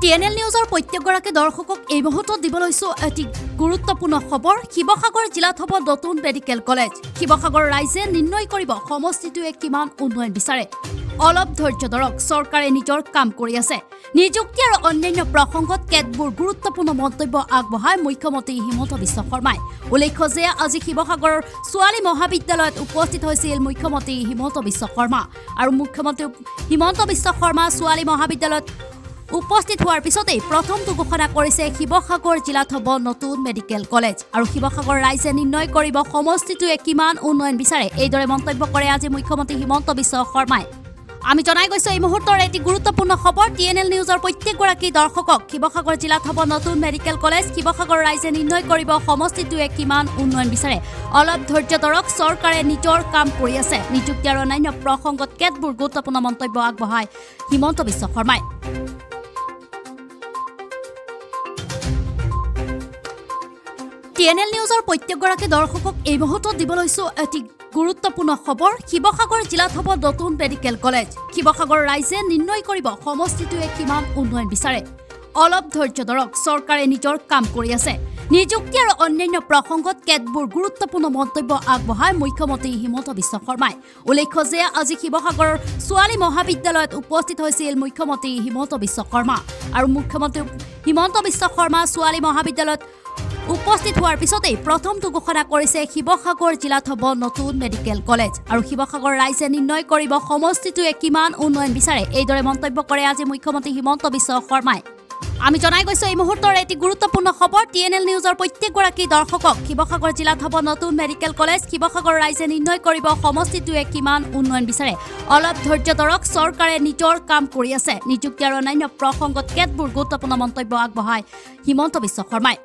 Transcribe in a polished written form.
TNL নিউজৰ প্ৰত্যেকগৰাকী দৰ্শকক এই মুহূৰ্তত দিব লৈছো এটি গুৰুত্বপূৰ্ণ খবৰ। শিৱসাগৰ জিলাত হ'ব নতুন মেডিকেল কলেজ। শিৱসাগৰ ৰাইজে নিৰ্ণয় কৰিব সমষ্টিটোৱে কিমান উন্নয়ন বিচাৰে। অলপ ধৈৰ্য ধৰক, চৰকাৰে নিজৰ কাম কৰি আছে। নিযুক্তি আৰু অন্যান্য প্ৰসংগত কেতবোৰ গুৰুত্বপূৰ্ণ মন্তব্য আগবঢ়ায় মুখ্যমন্ত্ৰী হিমন্ত বিশ্ব শৰ্মাই। উল্লেখ্য যে আজি শিৱসাগৰৰ ছোৱালী মহাবিদ্যালয়ত উপস্থিত হৈছিল মুখ্যমন্ত্ৰী হিমন্ত বিশ্ব শৰ্মা। আৰু মুখ্যমন্ত্ৰী হিমন্ত বিশ্ব শৰ্মা ছোৱালী মহাবিদ্যালয়ত উপস্থিত হোৱাৰ পিছতেই প্ৰথমটো ঘোষণা কৰিছে শিৱসাগৰ জিলাত হ'ব নতুন মেডিকেল কলেজ। আৰু শিৱসাগৰ ৰাইজে নিৰ্ণয় কৰিব সমষ্টিটোৱে কিমান উন্নয়ন বিচাৰে। এইদৰে মন্তব্য কৰে আজি মুখ্যমন্ত্ৰী হিমন্ত বিশ্ব শৰ্মাই। আমি জনাই গৈছো এই মুহূৰ্তৰ এটি গুৰুত্বপূৰ্ণ খবৰ। TNL নিউজৰ প্ৰত্যেকগৰাকী দৰ্শকক শিৱসাগৰ জিলাত হ'ব নতুন মেডিকেল কলেজ। শিৱসাগৰ ৰাইজে নিৰ্ণয় কৰিব সমষ্টিটোৱে কিমান উন্নয়ন বিচাৰে। অলপ ধৈৰ্য ধৰক, চৰকাৰে নিজৰ কাম কৰি আছে। নিযুক্তি আৰু অন্যান্য প্ৰসংগত কেতবোৰ গুৰুত্বপূৰ্ণ মন্তব্য আগবঢ়ায় হিমন্ত বিশ্ব শৰ্মাই। TNL নিউজৰ প্ৰত্যেকগৰাকী দৰ্শকক এই মুহূৰ্তত দিব লৈছো এটি গুৰুত্বপূৰ্ণ খবৰ। শিৱসাগৰ জিলাত হ'ব নতুন মেডিকেল কলেজ। শিৱসাগৰ ৰাইজে নিৰ্ণয় কৰিব সমষ্টিটোৱে কিমান উন্নয়ন বিচাৰে। অলপ ধৈৰ্য ধৰক, চৰকাৰে নিজৰ কাম কৰি আছে। নিযুক্তি আৰু অন্যান্য প্ৰসংগত কেতবোৰ গুৰুত্বপূৰ্ণ মন্তব্য আগবঢ়ায় মুখ্যমন্ত্ৰী হিমন্ত বিশ্ব শৰ্মাই। উল্লেখ্য যে আজি শিৱসাগৰৰ ছোৱালী মহাবিদ্যালয়ত উপস্থিত হৈছিল মুখ্যমন্ত্ৰী হিমন্ত বিশ্ব শৰ্মা। আৰু মুখ্যমন্ত্ৰী হিমন্ত বিশ্ব শৰ্মা ছোৱালী মহাবিদ্যালয়ত উপস্থিত হোৱাৰ পিছতেই প্ৰথমটো ঘোষণা কৰিছে শিৱসাগৰ জিলাত হ'ব নতুন মেডিকেল কলেজ। আৰু শিৱসাগৰ ৰাইজে নিৰ্ণয় কৰিব সমষ্টিটোৱে কিমান উন্নয়ন বিচাৰে। এইদৰে মন্তব্য কৰে আজি মুখ্যমন্ত্ৰী হিমন্ত বিশ্ব শৰ্মাই। আমি জনাই গৈছো এই মুহূৰ্তৰ এটি গুৰুত্বপূৰ্ণ খবৰ। TNL নিউজৰ প্ৰত্যেকগৰাকী দৰ্শকক শিৱসাগৰ জিলাত হ'ব নতুন মেডিকেল কলেজ। শিৱসাগৰ ৰাইজে নিৰ্ণয় কৰিব সমষ্টিটোৱে কিমান উন্নয়ন বিচাৰে। অলপ ধৈৰ্য ধৰক, চৰকাৰে নিজৰ কাম কৰি আছে। নিযুক্তি আৰু অন্যান্য প্ৰসংগত কেতবোৰ গুৰুত্বপূৰ্ণ মন্তব্য আগবঢ়ায় হিমন্ত বিশ্ব শৰ্মাই।